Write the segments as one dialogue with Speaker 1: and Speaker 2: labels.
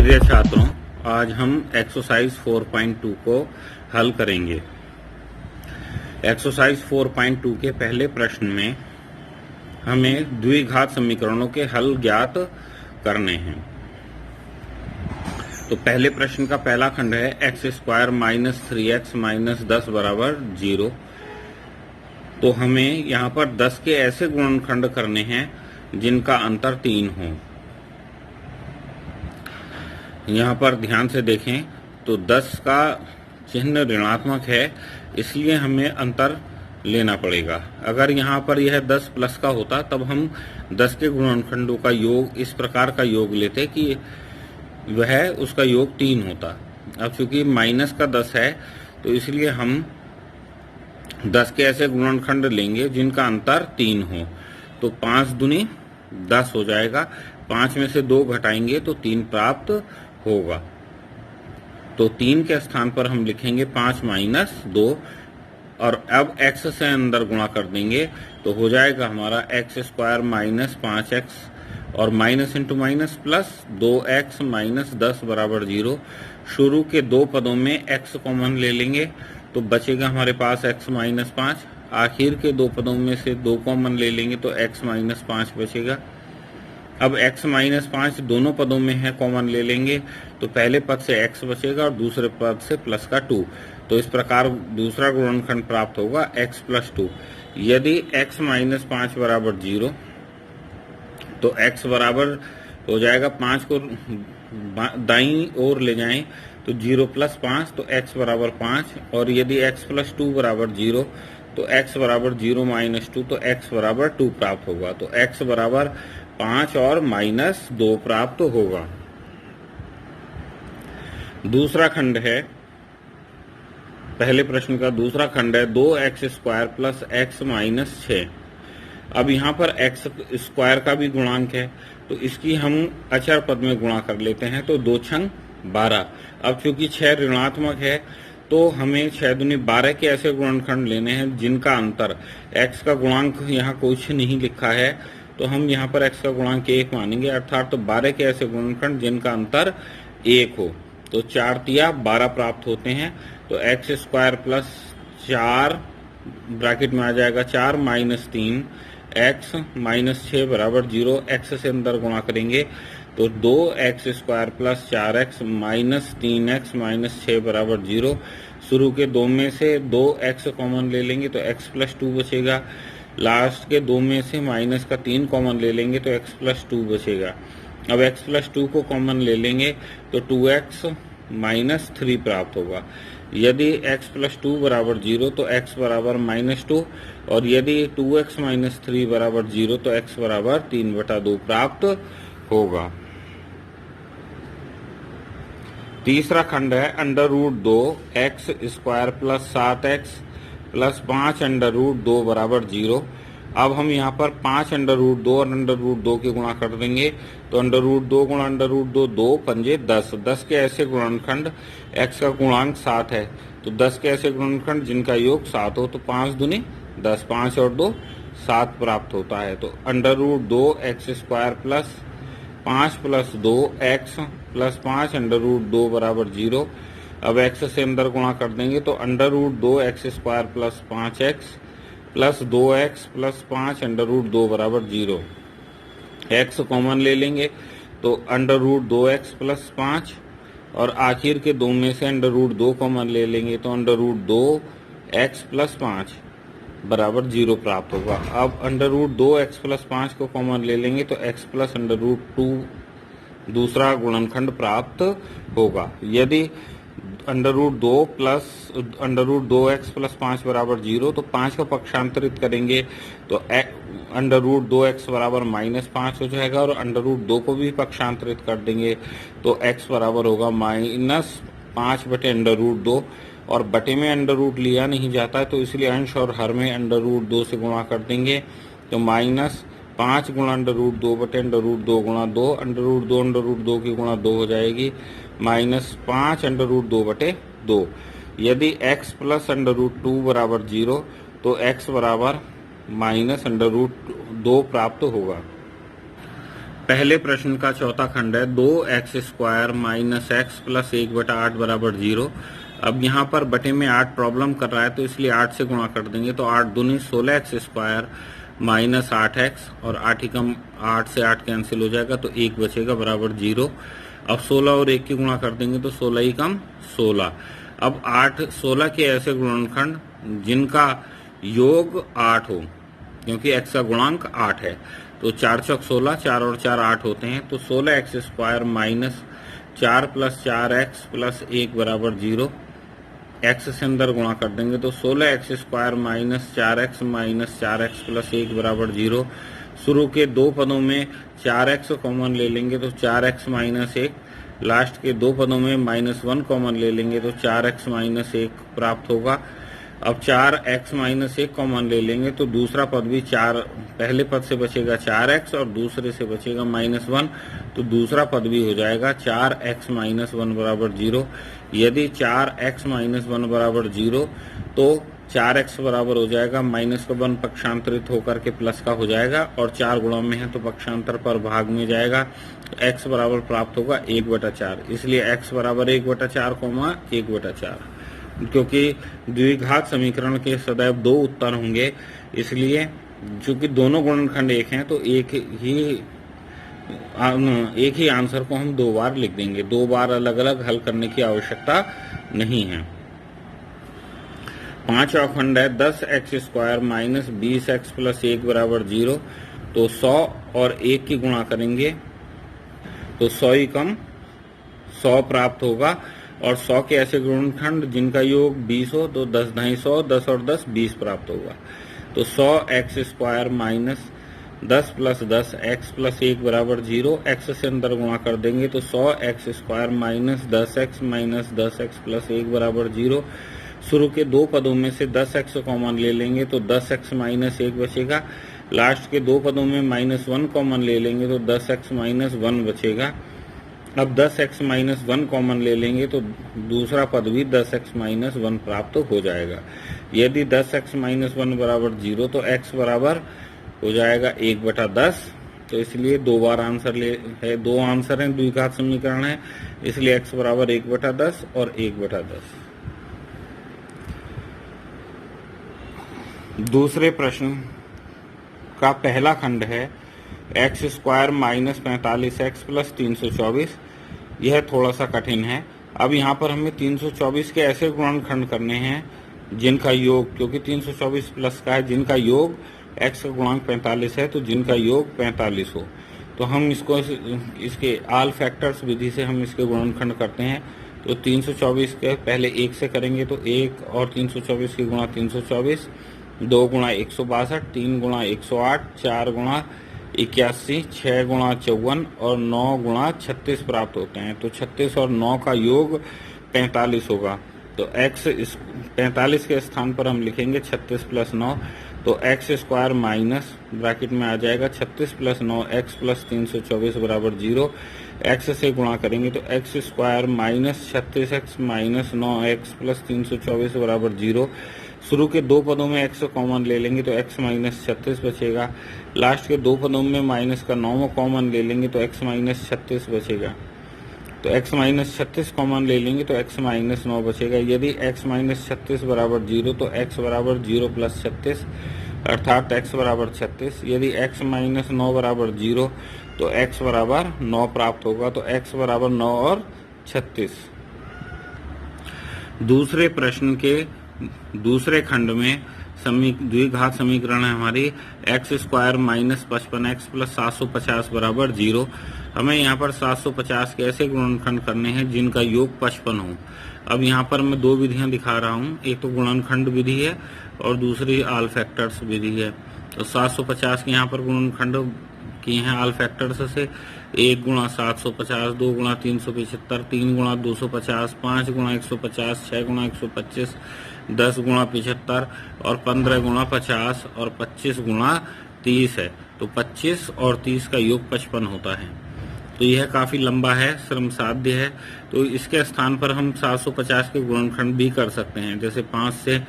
Speaker 1: प्रिय छात्रों, आज हम एक्सरसाइज 4.2 को हल करेंगे। एक्सरसाइज 4.2 के पहले प्रश्न में हमें द्विघात समीकरणों के हल ज्ञात करने हैं। तो पहले प्रश्न का पहला खंड है x square minus 3x minus 10 बराबर 0। तो हमें यहाँ पर 10 के ऐसे गुणनखंड करने हैं जिनका अंतर 3 हो। यहाँ पर ध्यान से देखें तो 10 का चिन्ह ऋणात्मक है, इसलिए हमें अंतर लेना पड़ेगा। अगर यहाँ पर यह 10 प्लस का होता तब हम 10 के गुणनखंडों का योग इस प्रकार का योग लेते कि वह उसका योग 3 होता। अब चूंकि माइनस का 10 है तो इसलिए हम 10 के ऐसे गुणनखंड लेंगे जिनका अंतर 3 हो। तो 5 दूनी 10 हो जाएगा, 5 में से 2 घटाएंगे तो 3 प्राप्त होगा। तो 3 के स्थान पर हम लिखेंगे 5 माइनस 2 और अब x से अंदर गुणा कर देंगे तो हो जाएगा हमारा एक्स स्क्वायर माइनस 5x और minus into minus plus 2x minus 10 बराबर 0। शुरू के 2 पदों में x कॉमन ले लेंगे तो बचेगा हमारे पास x माइनस 5। आखिर के 2 पदों में से 2 कॉमन ले लेंगे तो x माइनस 5 बचेगा। अब x माइनस 5 दोनों पदों में है, कॉमन ले लेंगे तो पहले पद से x बचेगा और दूसरे पद से प्लस का 2। तो इस प्रकार दूसरा गुणनखंड प्राप्त होगा x प्लस 2। यदि x माइनस 5 बराबर 0 तो x बराबर हो जाएगा 5 को दाईं ओर ले जाएं तो 0 प्लस 5 तो x बराबर 5। और यदि x प्लस 2 बराबर 0 तो x बराबर 0 माइनस 2 तो x बराबर 2 प्राप्त होगा। तो x बराबर 5 और माइनस 2 प्राप्त होगा। दूसरा खंड है, पहले प्रश्न का दूसरा खंड है 2x square plus x minus 6। अब यहाँ पर x स्क्वायर का भी गुणांक है तो इसकी हम अचर पद में गुणा कर लेते हैं। तो 2 छंग 12। अब चूंकि 6 ऋणात्मक है तो हमें 6 दूनी 12 के ऐसे गुणनखंड लेने हैं जिनका अंतर, x का गुणांक यहाँ कुछ नहीं लिखा है तो हम यहाँ पर x का गुणांक 1 मानेंगे, अर्थात तो 12 के ऐसे गुणनखंड जिनका अंतर 1 हो। तो 4 तिया 12 प्राप्त होते हैं। तो एक्स स्क्वायर प्लस 4 ब्रैकेट में आ जाएगा 4 माइनस 3 एक्स माइनस 6 बराबर 0। एक्स से अंदर गुणा करेंगे तो 2x square plus 4x minus 3x minus 6 बराबर 0। शुरू के 2 में से 2x कॉमन ले लेंगे तो x प्लस 2 बचेगा। लास्ट के 2 में से माइनस का 3 कॉमन ले लेंगे तो x प्लस 2 बचेगा। अब x प्लस 2 को कॉमन ले लेंगे तो 2x माइनस 3 प्राप्त होगा। यदि x प्लस 2 बराबर 0 तो x बराबर माइनस 2 और यदि 2x माइनस 3 बराबर 0 तो x बराबर 3/2 प्राप्त होगा। तीसरा खंड है under root 2 x square plus 7x plus 5 under root 2 बराबर 0। अब हम यहाँ पर 5 अंडर रूट 2 और अंडर रूट 2 के गुणा कर देंगे तो अंडर रूट 2 गुणा अंडर रूट 2 2 पंजे 10। 10 के ऐसे गुणनखंड x का गुणांक 7 है तो 10 के ऐसे गुणनखंड जिनका योग 7 हो तो 5 दूनी 10, 5 और 2 7 प्राप्त होता है। तो under root 2 x square plus 5 plus 2 x plus 5 under root 2 बराबर 0। अब x से अंदर गुणा कर देंगे तो under root 2 x square plus 5x plus 2x plus 5 under root 2 बराबर 0। x कॉमन ले लेंगे तो अंडर रूट 2x प्लस 5 और आखिर के 2 में से अंडर रूट 2 कॉमन ले लेंगे तो अंडर रूट 2x प्लस 5 बराबर 0 प्राप्त होगा। अब अंडर रूट 2x प्लस 5 को कॉमन ले लेंगे तो x प्लस अंडर रूट 2 दूसरा गुणनखंड प्राप्त होगा। यदि under root 2 plus under root 2x plus 5 बराबर 0 तो 5 को पक्षांतरित करेंगे तो अंडर रूट 2x बराबर माइनस 5 हो जाएगा और अंडर रूट 2 को भी पक्षांतरित कर देंगे तो x बराबर होगा माइनस 5 बटे अंडर रूट 2। और बटे में अंडर रूट लिया नहीं जाता है तो इसलिए अंश और हर में अंडर रूट 2 से गुणा कर देंगे तो माइनस 5 गुणा अंडर रूट 2 बटे अंडर रूट 2 गुणा 2, अंडर रूट 2 की गुणा 2 हो जाएगी माइनस 5 अंडर रूट 2 बटे 2। यदि x प्लस अंडर रूट 2 बराबर 0 तो x बराबर माइनस अंडर रूट 2 प्राप्त होगा। पहले प्रश्न का चौथा खंड है 2x² माइनस एक्स प्लस 1/8 बराबर 0। अब यहाँ पर बटे में 8 प्रॉब्लम कर रहा है तो इसलिए 8 से गुणा कर देंगे तो 8 दूनी 16x² माइनस 8x और 8 ही कम 8 से 8 कैंसिल हो जाएगा तो 1 बचेगा बराबर 0। अब 16 और 1 की गुणा कर देंगे तो 16 ही कम 16। अब 8 16 के ऐसे गुणनखंड जिनका योग 8 हो, क्योंकि x का गुणांक 8 है तो 4 चौक 16, 4 और 4 8 होते हैं तो 16x² minus 4 plus 4x plus 1 बराबर 0। x से अंदर गुणा कर देंगे तो 16x² minus 4x minus 4x plus 1 बराबर 0। शुरू के दो पदों में 4x कॉमन ले लेंगे तो 4x माइनस 1, लास्ट के दो पदों में -1 कॉमन ले लेंगे तो 4x माइनस 1 प्राप्त होगा। अब 4x माइनस 1 कॉमन ले लेंगे तो दूसरा पद भी 4, पहले पद से बचेगा 4x और दूसरे से बचेगा -1 तो दूसरा पद भी हो जाएगा 4x माइनस 1 बराबर 0। यदि 4x माइनस 1 बराबर 0 तो 4x बराबर हो जाएगा माइनस का 1 पक्षांतरित होकर के प्लस का हो जाएगा और 4 गुणा में है तो पक्षांतर पर भाग में जाएगा तो x बराबर प्राप्त होगा 1/4। इसलिए x बराबर 1/4 1/4, क्योंकि द्विघात समीकरण के सदैव दो उत्तर होंगे इसलिए चूंकि दोनों गुणनखंड एक हैं तो एक ही आंसर को हम 2 बार लिख देंगे, 2 बार अलग अलग हल करने की आवश्यकता नहीं है। पांचवा खंड है 10x² माइनस 20x प्लस 1 बराबर 0। तो 100 और 1 की गुणा करेंगे तो 100 ही कम 100 प्राप्त होगा और 100 के ऐसे गुणनखंड जिनका योग 20 हो तो 10 ढाई 100, 10 और 10 20 प्राप्त होगा। तो 100x² minus 10 plus 10 x plus 1 बराबर 0। x से अंदर गुणा कर देंगे तो 100x² minus 10x minus 10x plus 1 बराबर 0। शुरू के दो पदों में से 10x कॉमन ले लेंगे तो 10x माइनस 1 बचेगा, लास्ट के दो पदों में -1 कॉमन ले लेंगे तो 10x माइनस 1 बचेगा। अब 10x माइनस 1 कॉमन ले लेंगे तो दूसरा पद भी 10x माइनस 1 प्राप्त हो जाएगा। यदि 10x माइनस 1 बराबर 0 तो x बराबर हो जाएगा 1/10। तो इसलिए 2 बार आंसर है, 2 आंसर हैं, द्विघात समीकरण है इसलिए x बराबर 1/10 और 1/10। दूसरे प्रश्न का पहला खंड है x² माइनस 45x प्लस 324। यह थोड़ा सा कठिन है। अब यहाँ पर हमें 324 के ऐसे गुणनखंड करने हैं जिनका योग, क्योंकि 324 प्लस का है, जिनका योग x का गुणांक 45 है तो जिनका योग 45 हो तो हम इसको इसके आल फैक्टर्स विधि से हम इसके गुणनखंड करते हैं। तो 324 के पहले 1 से करेंगे तो 1 और 324 की गुणा 324, 2 गुणा 162, 3 गुणा 108, 4 गुणा 81, 6 गुणा 54 और 9 गुणा 36 प्राप्त होते हैं। तो 36 और 9 का योग 45 होगा तो x 45 के स्थान पर हम लिखेंगे 36 प्लस 9 तो x² माइनस ब्रैकेट में आ जाएगा 36 प्लस 9 x प्लस 324 बराबर 0। x से गुणा करेंगे तो x² minus 36x minus 9x plus 324 बराबर 0। शुरू के दो पदों में x कॉमन ले लेंगे तो x माइनस 36 बचेगा, लास्ट के दो पदों में माइनस का 9 कॉमन ले लेंगे तो x माइनस 36 बचेगा। तो x माइनस 36 कॉमन ले लेंगे तो x माइनस 9 बचेगा। यदि x माइनस 36 बराबर 0 तो x बराबर 0 प्लस 36 अर्थात x बराबर 36। यदि x माइनस 9 बराबर 0 तो x बराबर 9 प्राप्त होगा। तो x बराबर 9 और 36। दूसरे प्रश्न के दूसरे खंड में द्विघात समीकरण है हमारी x² माइनस 55x प्लस 750 बराबर 0। हमें यहाँ पर 750 के ऐसे गुणनखंड करने हैं जिनका योग 55 हो। अब यहाँ पर मैं 2 विधियां दिखा रहा हूँ, एक तो गुणनखंड विधि है और दूसरी आल फैक्टर्स विधि है। तो 750 के यहाँ पर गुणनखंड किए हैं आल फैक्टर्स से 1 गुणा 750, 2 गुणा 375, 3 गुणा 250, 5 गुणा 150, 6 गुणा 125, 10 गुणा 75 और 15 गुणा 50 और 25 गुणा 30 है। तो 25 और 30 का योग 55 होता है। तो यह काफी लंबा है, श्रम साध्य है। तो इसके स्थान पर हम 750 के गुणनखंड भी कर सकते हैं। जैसे 5 से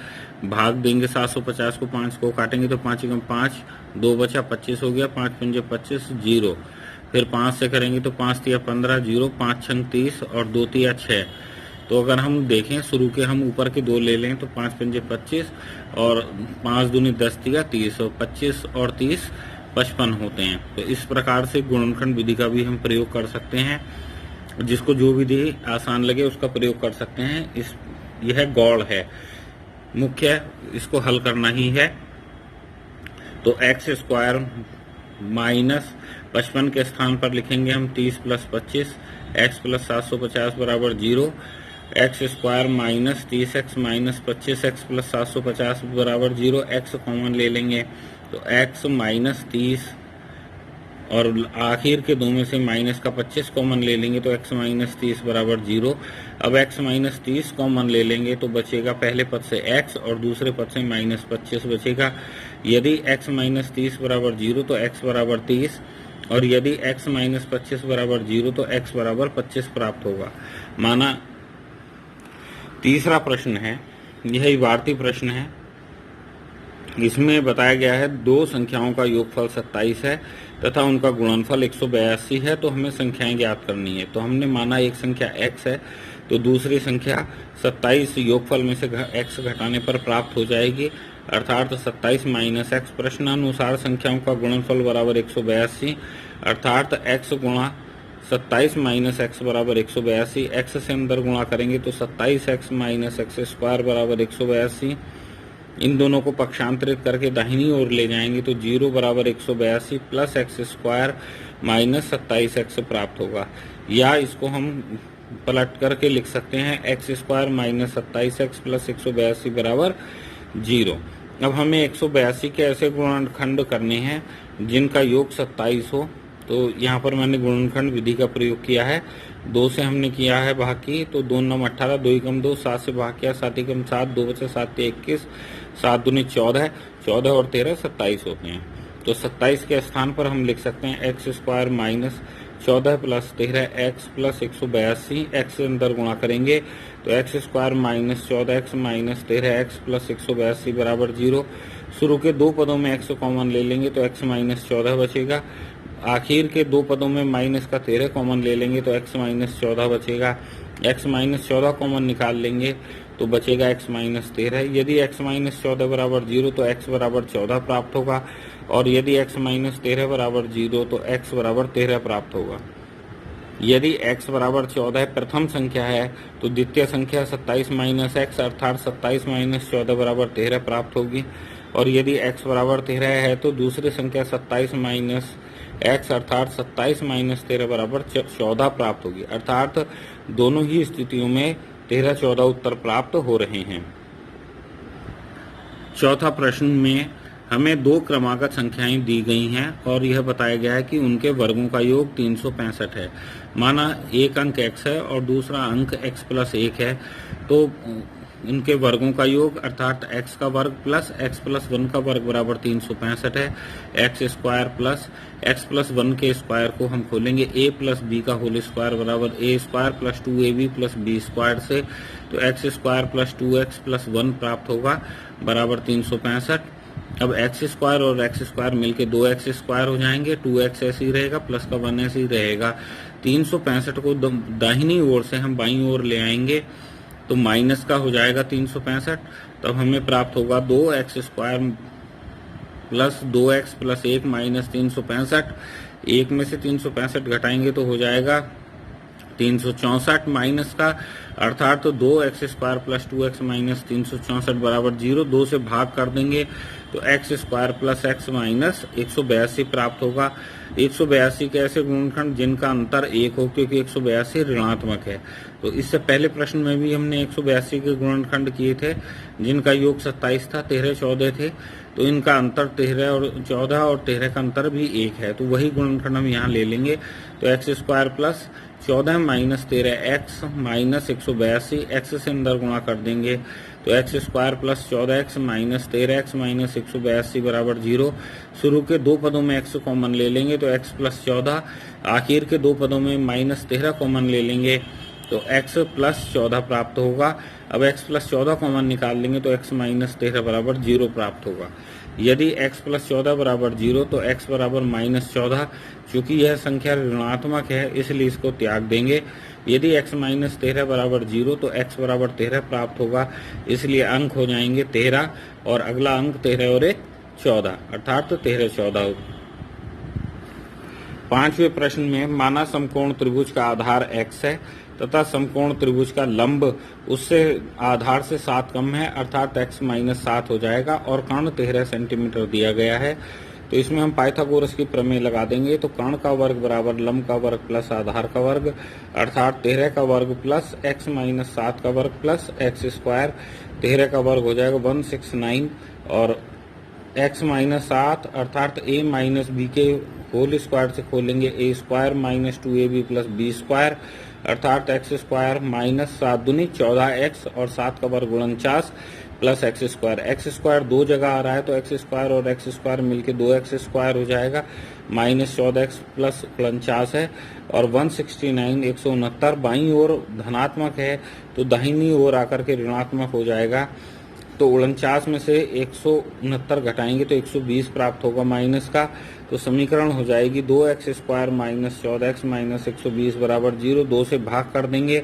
Speaker 1: भाग देंगे 750 को, 5 को काटेंगे तो 5 एकम 5, 2 बचा 25 हो गया, 5 पंजे 25, 0। फिर 5 से करेंगे तो 5 तिया 15, 0, 5 छंग 30 और 2 तिया 6। तो अगर हम देखें शुरू के हम ऊपर के 2 ले लें तो 5 पंजे 25 और 5 दूनी 10 तिया 30 और 25 और 30 55 होते हैं। तो इस प्रकार से गुणनखंड विधि का भी हम प्रयोग कर सकते हैं। जिसको जो विधि आसान लगे उसका प्रयोग कर सकते हैं। यह गौड़ है, मुख्य इसको हल करना ही है। तो एक्स स्क्वायर माइनस 55 के स्थान पर लिखेंगे हम 30 प्लस 25, एक्स प्लस 750 बराबर 0। X square minus 30x minus 25x plus 750 बराबर 0। एक्स कॉमन ले लेंगे तो एक्स माइनस 30 और आखिर के 2 में से माइनस का 25 कॉमन ले लेंगे तो x माइनस 30 बराबर 0। अब x माइनस 30 कॉमन ले लेंगे तो बचेगा पहले पद से x और दूसरे पद से माइनस 25 बचेगा। यदि x माइनस 30 बराबर 0 तो x बराबर 30 और यदि x माइनस 25 बराबर 0 तो x बराबर 25 प्राप्त होगा। माना तीसरा प्रश्न है, यह इबारती प्रश्न है। इसमें बताया गया है दो संख्याओं का योगफल 27 है तथा उनका गुणनफल 182 है। तो हमें संख्याएं ज्ञात करनी है। तो हमने माना एक संख्या x है तो दूसरी संख्या 27 योगफल में से x घटाने पर प्राप्त हो जाएगी, अर्थात 27 माइनस x। प्रश्नानुसार संख्याओं का गुणनफल बराबर 182, अर्थात x गुणा 27 माइनस x बराबर 182। x से अंदर गुणा करेंगे तो 27x माइनस x स्क्वायर बराबर 182। इन दोनों को पक्षांतरित करके दाहिनी ओर ले जाएंगे तो 0 बराबर 182 plus x square minus 27x प्राप्त होगा। या इसको हम पलट करके लिख सकते हैं x square minus 27x plus 182 बराबर 0। अब हमें 182 के ऐसे गुणनखंड करने हैं जिनका योग 27 हो। तो यहाँ पर मैंने गुणनखंड विधि का प्रयोग किया है। 2 से हमने किया है भाग की, तो 2 9 18, 2 एकम 2, 7 से भाग किया, 7 एकम 7, 2 बचे 7 21, 7 दूनी 14, 14 और 13 27 होते हैं। तो 27 के स्थान पर हम लिख सकते हैं x square minus 14 plus 13 x plus 182। X से अंदर गुणा करेंगे तो x square minus 14x minus 13x plus 182 बराबर 0। शुरू के 2 पदों में x कॉमन ले लेंगे तो x माइनस 14 बचेगा। आखिर के 2 पदों में माइनस का 13 कॉमन ले लेंगे तो x माइनस 14 बचेगा। x माइनस 14 कॉमन निकाल लेंगे तो बचेगा x माइनस 13। यदि x माइनस 14 बराबर 0 तो x बराबर 14 प्राप्त होगा, और यदि x माइनस 13 बराबर 0 तो x बराबर 13 प्राप्त होगा। यदि x बराबर 14 प्रथम संख्या है तो द्वितीय संख्या 27 माइनस x अर्थात 27 माइनस 14 बराबर 13 प्राप्त होगी। और यदि x बराबर 13 है तो दूसरी संख्या 27 माइनस x अर्थात 27 माइनस 13 बराबर 14 प्राप्त होगी। अर्थात दोनों ही स्थितियों में 13 14 उत्तर प्राप्त हो रहे हैं। चौथा प्रश्न में हमें 2 क्रमागत संख्याएं दी गई हैं और यह बताया गया है कि उनके वर्गों का योग 365 है। माना एक अंक x है और दूसरा अंक x प्लस 1 है, तो उनके वर्गों का योग अर्थात x का वर्ग प्लस x प्लस 1 का वर्ग बराबर 365 है। x स्क्वायर प्लस 1 के स्क्वायर को हम खोलेंगे a प्लस बी का होल स्क्वायर बराबर a square plus 2ab plus b square से, तो x square plus 2x plus 1 प्राप्त होगा बराबर 365। अब एक्स स्क्वायर और एक्स स्क्वायर मिलके 2x स्क्वायर हो जाएंगे, 2x ऐसे ही रहेगा, प्लस का 1 ऐसे ही रहेगा। 365 को दाहिनी ओर से हम बाईं ओर ले आएंगे तो माइनस का हो जाएगा 365। तब हमें प्राप्त होगा 2x square plus 2x plus 1 minus 365। 1 में से 365 घटाएंगे तो हो जाएगा 364 माइनस का, अर्थात तो 2x square plus 2x minus 364 बराबर 0। 2 से भाग कर देंगे तो x square plus x minus 182 प्राप्त होगा। 182 के ऐसे गुणनखंड जिनका अंतर 1 हो, क्योंकि 182 ऋणात्मक है। तो इससे पहले प्रश्न में भी हमने 182 के गुणनखंड किए थे जिनका योग 27 था, 13 14 थे, तो इनका अंतर 13 और 14 और 13 का अंतर भी 1 है। तो वही गुणनखंड हम यहाँ ले लेंगे तो x square plus 14 minus 13 x minus 182, x से अंदर गुणा कर देंगे तो x square plus 14x minus 13x minus 182 बराबर 0। शुरू के 2 पदों में x कॉमन ले लेंगे तो x प्लस 14, आखिर के 2 पदों में माइनस 13 कॉमन ले लेंगे तो x प्लस 14 प्राप्त होगा। अब x प्लस 14 कॉमन निकाल लेंगे तो x माइनस 13 बराबर 0 प्राप्त होगा। यदि x प्लस 14 बराबर 0 तो x बराबर -14। चूंकि यह संख्या ऋणात्मक है इसलिए इसको त्याग देंगे। यदि x माइनस 13 बराबर 0 तो x बराबर 13 प्राप्त होगा, इसलिए अंक हो जाएंगे 13 और अगला अंक 13 और 1 14 अर्थात 13 14। पांचवें प्रश्न में माना समकोण त्रिभुज का आधार x है तथा समकोण त्रिभुज का लंब उससे आधार से 7 कम है अर्थात x माइनस 7 हो जाएगा और कर्ण 13 सेंटीमीटर दिया गया है। तो इसमें हम पाइथागोरस की प्रमेय लगा देंगे। तो कर्ण का वर्ग बराबर लंब का वर्ग प्लस आधार का वर्ग अर्थात 13 का वर्ग प्लस x माइनस 7 का वर्ग प्लस x स्क्वायर। 13 का वर्ग हो जाएगा 169 और x माइनस 7 अर्थात a माइनस बी के होल स्क्वायर से खोलेंगे a square minus 2ab plus b square अर्थात एक्स स्क्वायर माइनस 7 दूनी 14x और 7 का वर्ग 49 प्लस एक्स स्क्वायर दो जगह आ रहा है तो एक्स स्क्वायर और एक्स स्क्वायर मिलके 2x स्क्वायर हो जाएगा माइनस 14x प्लस 49 है और 169 169 बाईं ओर धनात्मक है तो दाहिनी ओर आकर के ऋणात्मक हो जाएगा। तो 49 में से 169 घटाएंगे तो 120 प्राप्त होगा माइनस का। तो समीकरण हो जाएगी 2x square minus 14x minus 120 बराबर 0। 2 से भाग कर देंगे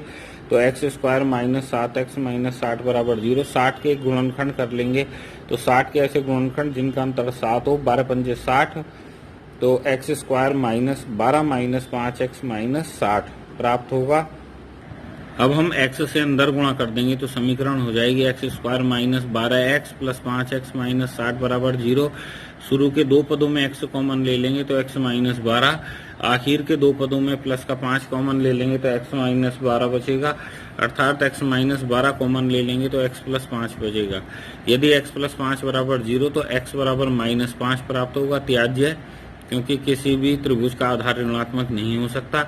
Speaker 1: तो x square minus 7x minus 60 बराबर 0। 60 के गुणनखंड कर लेंगे तो 60 के ऐसे गुणनखंड जिनका अंतर 7 हो 12 पंजे 60 तो x square minus 12 minus 5x minus 60 प्राप्त होगा। अब हम x से अंदर गुणा कर देंगे तो समीकरण हो जाएगी x square minus 12x plus 5x minus 60 बराबर 0। शुरू के दो पदों में x कॉमन ले लेंगे तो x माइनस 12, आखिर के दो पदों में प्लस का 5 कॉमन ले लेंगे तो x माइनस 12 बचेगा अर्थात x माइनस 12 कॉमन ले लेंगे तो x प्लस 5 बचेगा। यदि x प्लस 5 बराबर 0 तो x बराबर माइनस 5 प्राप्त होगा, त्याज्य क्योंकि किसी भी त्रिभुज का आधार ऋणात्मक नहीं हो सकता।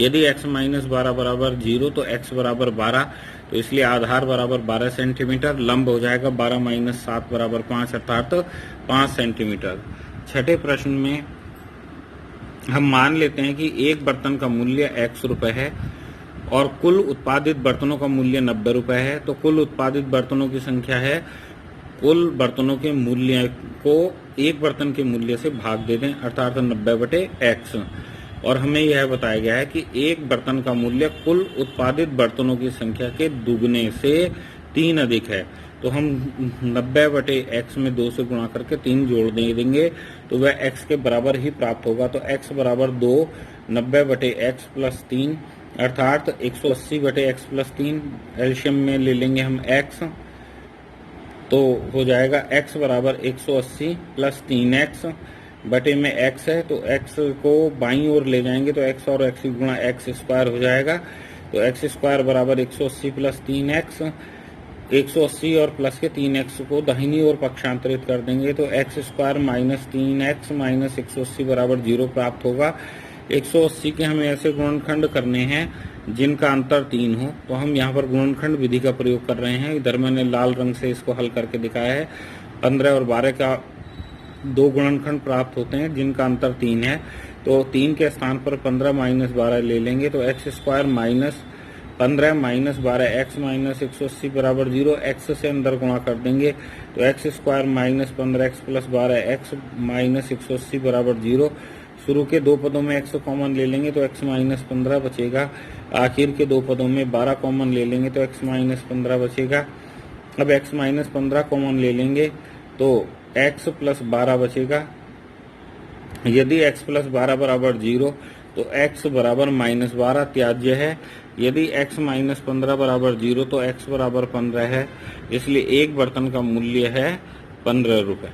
Speaker 1: यदि x माइनस 12 बराबर 0 तो x बराबर 12 तो इसलिए आधार बराबर 12 सेंटीमीटर, लंब हो जाएगा 12 माइनस 7 बराबर 5 अर्थात 5 सेंटीमीटर। छठे प्रश्न में हम मान लेते हैं कि एक बर्तन का मूल्य x रुपए है और कुल उत्पादित बर्तनों का मूल्य 90 रुपए है। तो कुल उत्पादित बर्तनों की संख्या है, कुल बर्तनों के मूल्य को एक बर्तन के मूल्य से भाग दे दें अर्थात 90/x। और हमें यह बताया गया है कि एक बर्तन का मूल्य कुल उत्पादित बर्तनों की संख्या के दुगने से 3 अधिक है। तो हम 90/x में 2 से गुणा करके 3 जोड़ देंगे तो वह x के बराबर ही प्राप्त होगा। तो x बराबर 2 90/x प्लस 3 अर्थात 180/x प्लस 3। एल्शियम में ले लेंगे हम x तो हो जाएगा x बराबर 180 प्लस 3x बटे में x है तो x को बाईं ओर ले जाएंगे तो x और x गुणा x स्क्वायर हो जाएगा। तो x स्क्वायर बराबर 180 प्लस 3x, 180 और प्लस के 3x को दाहिनी ओर पक्षांतरित कर देंगे तो x square minus 3x minus 180 बराबर 0 प्राप्त होगा। 180 के हमें ऐसे गुणनखंड करने हैं जिनका अंतर 3 हो। तो हम यहाँ पर गुणनखंड विधि का प्रयोग कर रहे हैं। इधर मैंने लाल रंग से इसको हल करके दिखाया है। 15 और 12 का 2 गुणनखंड प्राप्त होते हैं जिनका अंतर 3 है। तो 3 के स्थान पर 15 माइनस 12 ले लेंगे तो x square minus 15 minus 12 x minus 180 बराबर 0। x से अंदर गुणा कर देंगे तो x square minus 15x plus 12x minus 180 बराबर 0। शुरू के दो पदों में x कॉमन ले लेंगे तो x माइनस 15 बचेगा, आखिर के दो पदों में 12 कॉमन ले लेंगे तो x माइनस 15 बचेगा। अब x माइनस 15 कॉमन ले लेंगे तो x प्लस 12 बचेगा। यदि x प्लस 12 बराबर 0 तो x बराबर माइनस 12 त्याज्य है। यदि x माइनस 15 बराबर 0 तो x बराबर 15 है, इसलिए एक बर्तन का मूल्य है 15 रुपए।